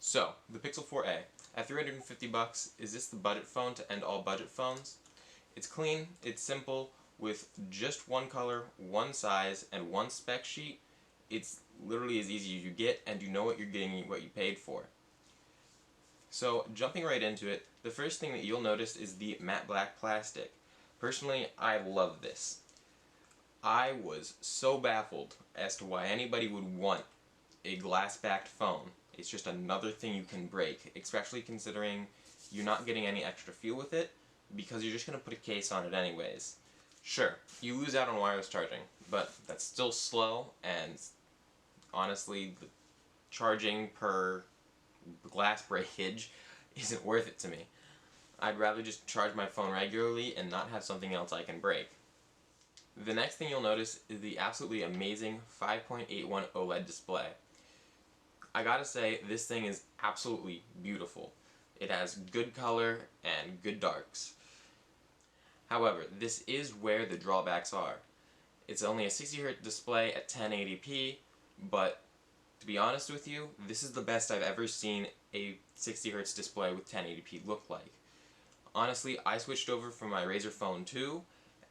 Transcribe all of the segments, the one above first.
So, the Pixel 4a. At $350, is this the budget phone to end all budget phones? It's clean, it's simple, with just one color, one size, and one spec sheet. It's literally as easy as you get, and you know what you're getting, what you paid for. So, jumping right into it, the first thing that you'll notice is the matte black plastic. Personally, I love this. I was so baffled as to why anybody would want a glass-backed phone. It's just another thing you can break, especially considering you're not getting any extra feel with it, because you're just going to put a case on it anyways. Sure, you lose out on wireless charging, but that's still slow, and honestly, the charging per glass breakage isn't worth it to me. I'd rather just charge my phone regularly and not have something else I can break. The next thing you'll notice is the absolutely amazing 5.81 OLED display. I gotta say, this thing is absolutely beautiful. It has good color and good darks. However, this is where the drawbacks are. It's only a 60Hz display at 1080p, but to be honest with you, this is the best I've ever seen a 60Hz display with 1080p look like. Honestly, I switched over from my Razer Phone 2,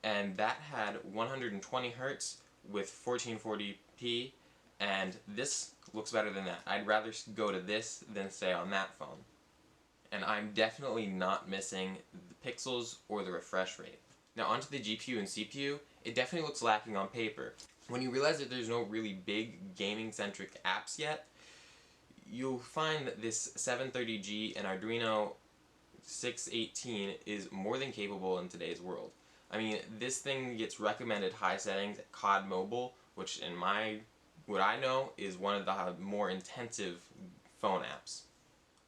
and that had 120Hz with 1440p, and this looks better than that. I'd rather go to this than stay on that phone. And I'm definitely not missing the pixels or the refresh rate. Now onto the GPU and CPU, it definitely looks lacking on paper. When you realize that there's no really big gaming-centric apps yet, you'll find that this 730G and Arduino 618 is more than capable in today's world. I mean, this thing gets recommended high settings at COD Mobile, which in what I know is one of the more intensive phone apps.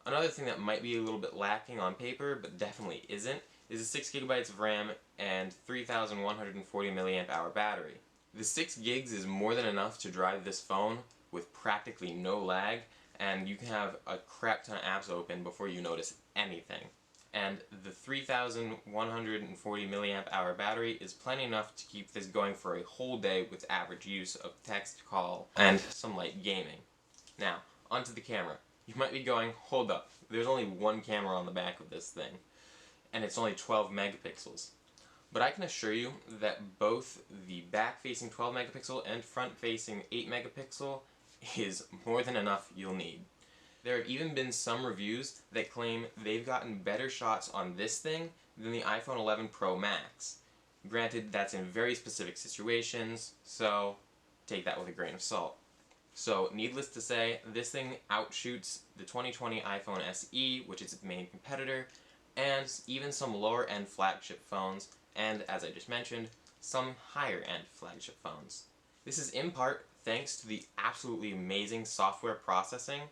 Another thing that might be a little bit lacking on paper, but definitely isn't, is a 6GB of RAM and 3140 mAh battery. The 6 gigs is more than enough to drive this phone with practically no lag, and you can have a crap ton of apps open before you notice anything. And the 3140 mAh battery is plenty enough to keep this going for a whole day with average use of text, call, and some light gaming. Now, onto the camera. You might be going, hold up, there's only one camera on the back of this thing, and it's only 12 megapixels. But I can assure you that both the back-facing 12 megapixel and front-facing 8 megapixel is more than enough you'll need. There have even been some reviews that claim they've gotten better shots on this thing than the iPhone 11 Pro Max. Granted, that's in very specific situations, so take that with a grain of salt. So, needless to say, this thing outshoots the 2020 iPhone SE, which is its main competitor, and even some lower-end flagship phones, and, as I just mentioned, some higher-end flagship phones. This is in part thanks to the absolutely amazing software processing.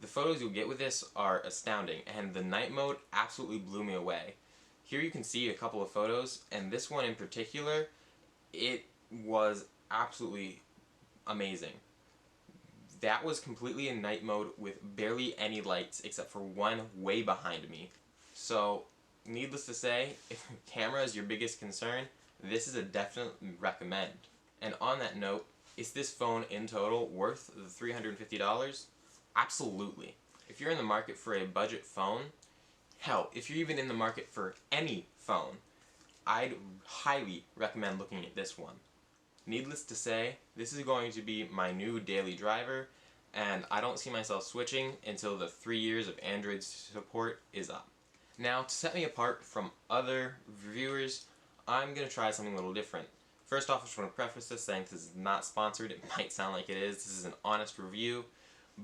The photos you'll get with this are astounding, and the night mode absolutely blew me away. Here you can see a couple of photos, and this one in particular, it was absolutely amazing. That was completely in night mode with barely any lights except for one way behind me. So, needless to say, if camera is your biggest concern, this is a definite recommend. And on that note, is this phone in total worth the $350? Absolutely. If you're in the market for a budget phone, hell, if you're even in the market for any phone, I'd highly recommend looking at this one. Needless to say, this is going to be my new daily driver, and I don't see myself switching until the 3 years of Android support is up. Now, to set me apart from other reviewers, I'm going to try something a little different. First off, I just want to preface this saying this is not sponsored. It might sound like it is. This is an honest review,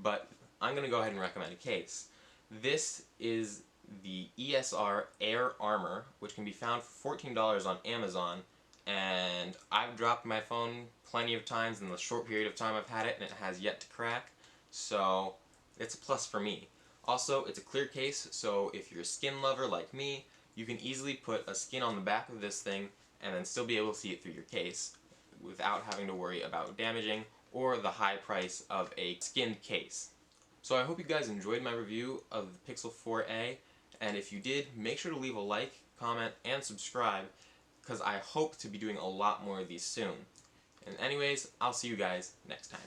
but I'm going to go ahead and recommend a case. This is the ESR Air Armor, which can be found for $14 on Amazon, and I've dropped my phone plenty of times in the short period of time I've had it, and it has yet to crack, so it's a plus for me. Also, it's a clear case, so if you're a skin lover like me, you can easily put a skin on the back of this thing and then still be able to see it through your case without having to worry about damaging or the high price of a skinned case. So I hope you guys enjoyed my review of the Pixel 4a, and if you did, make sure to leave a like, comment, and subscribe, because I hope to be doing a lot more of these soon. And anyways, I'll see you guys next time.